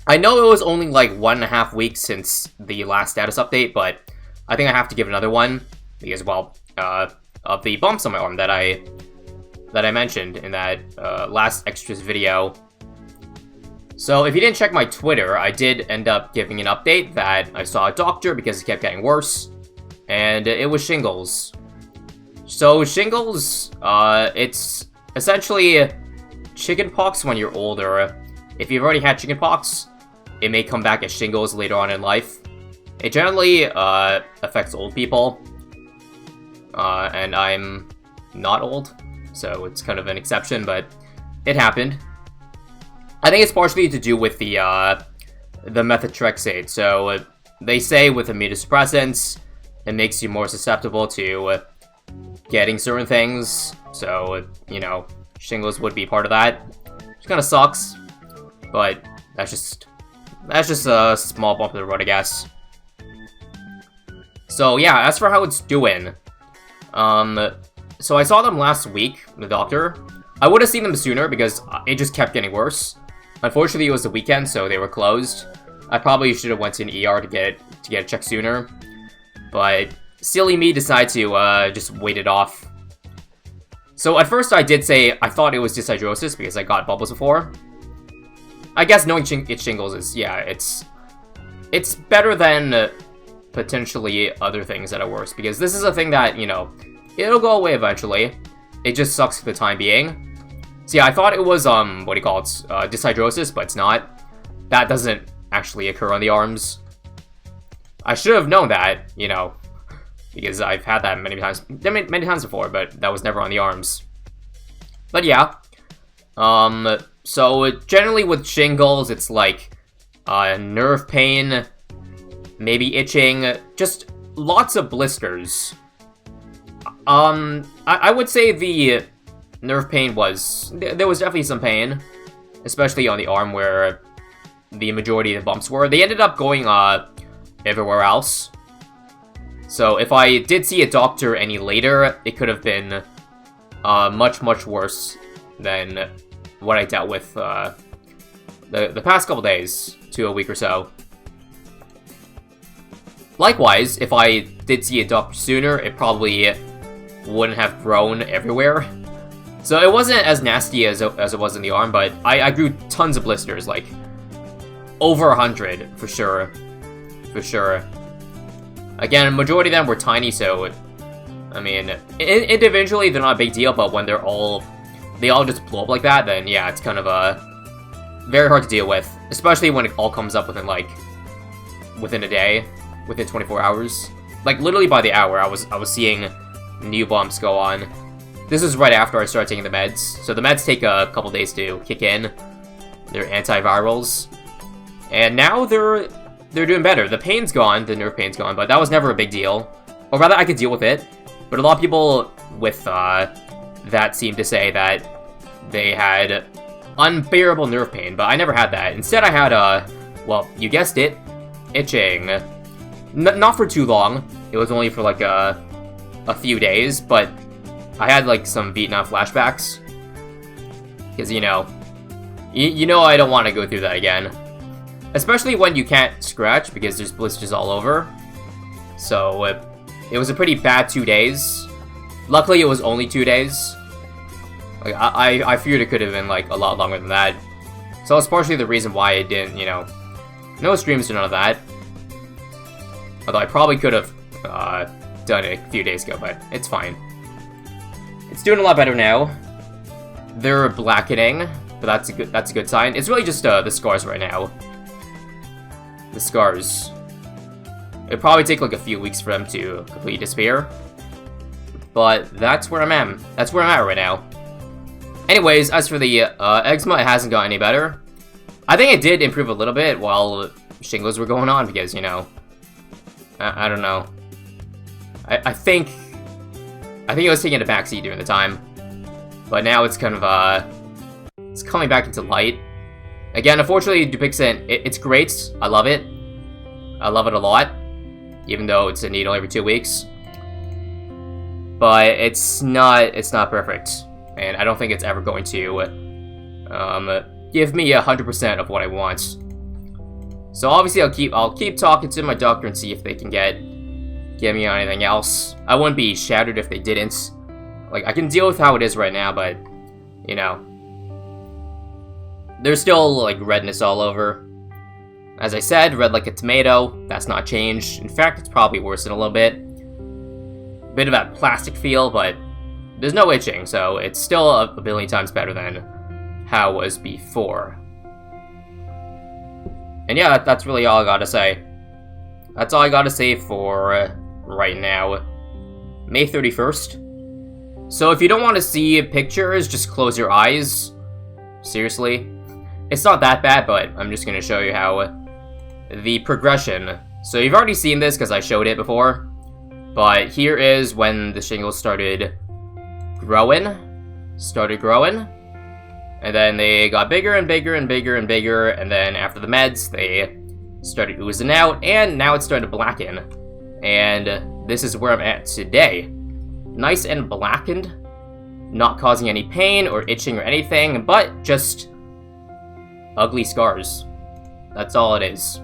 I know it was only like 1.5 weeks since the last status update, but I think I have to give another one because, well, of the bumps on my arm that I mentioned in that last extras video. So if you didn't check my Twitter, I did end up giving an update that I saw a doctor because it kept getting worse, and it was shingles. So shingles, it's essentially chickenpox when you're older. If you've already had chickenpox, it may come back as shingles later on in life. It generally affects old people, and I'm not old, so it's kind of an exception, but it happened. I think it's partially to do with the methotrexate. So they say with immunosuppressants, it makes you more susceptible to getting certain things. So, you know, shingles would be part of that. Which kind of sucks, but that's just a small bump in the road, I guess. So yeah, as for how it's doing, so I saw them last week, the doctor. I would have seen them sooner because it just kept getting worse. Unfortunately, it was the weekend, so they were closed. I probably should have went to an ER to get it checked sooner, but silly me decided to just wait it off. So at first I did say I thought it was deshydrosis because I got bubbles before. I guess knowing it's shingles is, yeah, it's better than potentially other things that are worse, because this is a thing that, you know, it'll go away eventually. It just sucks for the time being. So yeah, I thought it was, deshydrosis, but it's not. That doesn't actually occur on the arms. I should have known that, you know, because I've had that many times before, but that was never on the arms. But yeah, so generally with shingles, it's like nerve pain, maybe itching, just lots of blisters. I would say the nerve pain there was definitely some pain, especially on the arm where the majority of the bumps were. They ended up going everywhere else. So if I did see a doctor any later, it could have been much worse than what I dealt with the past couple days to a week or so. Likewise, if I did see a doctor sooner, it probably wouldn't have grown everywhere. So it wasn't as nasty as it was in the arm, but I grew tons of blisters, like over 100 for sure. For sure. Again, a majority of them were tiny, so I mean, individually they're not a big deal, but when they all just blow up like that, then yeah, it's kind of very hard to deal with, especially when it all comes up within a day, within 24 hours. Like literally by the hour, I was seeing new bumps go on. This is right after I started taking the meds, so the meds take a couple days to kick in. They're antivirals, and now they're doing better. The pain's gone, the nerve pain's gone, but that was never a big deal. Or rather, I could deal with it. But a lot of people with that seem to say that they had unbearable nerve pain, but I never had that. Instead, I had well, you guessed it, itching. Not for too long. It was only for like a few days, but I had like some Vietnam flashbacks. Because, you know I don't want to go through that again. Especially when you can't scratch because there's blisters all over. So it was a pretty bad 2 days. Luckily, it was only 2 days. Like I feared it could have been like a lot longer than that. So that's partially the reason why I didn't, no streams or none of that. Although I probably could have done it a few days ago, but it's fine. It's doing a lot better now. They're blackening, but that's a good sign. It's really just the scars right now. The scars. It'd probably take like a few weeks for them to completely disappear. But that's where I'm at. That's where I'm at right now. Anyways, as for the eczema, it hasn't got any better. I think it did improve a little bit while shingles were going on because, I don't know. I think it was taking a backseat during the time. But now it's kind of, it's coming back into light. Again, unfortunately, Dupixent, it's great. I love it. I love it a lot. Even though it's a needle every 2 weeks. But it's not perfect. And I don't think it's ever going to give me 100% of what I want. So obviously I'll keep talking to my doctor and see if they can get me on anything else. I wouldn't be shattered if they didn't. Like, I can deal with how it is right now, but, you know, there's still, like, redness all over. As I said, red like a tomato. That's not changed. In fact, it's probably worsened a little bit. Bit of that plastic feel, but there's no itching, so it's still a billion times better than how it was before. And yeah, that's really all I gotta say. That's all I gotta say for right now. May 31st. So if you don't want to see pictures, just close your eyes. Seriously. It's not that bad, but I'm just gonna show you how the progression. So you've already seen this because I showed it before. But here is when the shingles started growing. And then they got bigger and bigger and bigger and bigger. And then after the meds, they started oozing out. And now it's starting to blacken. And this is where I'm at today. Nice and blackened. Not causing any pain or itching or anything. But just ugly scars. That's all it is.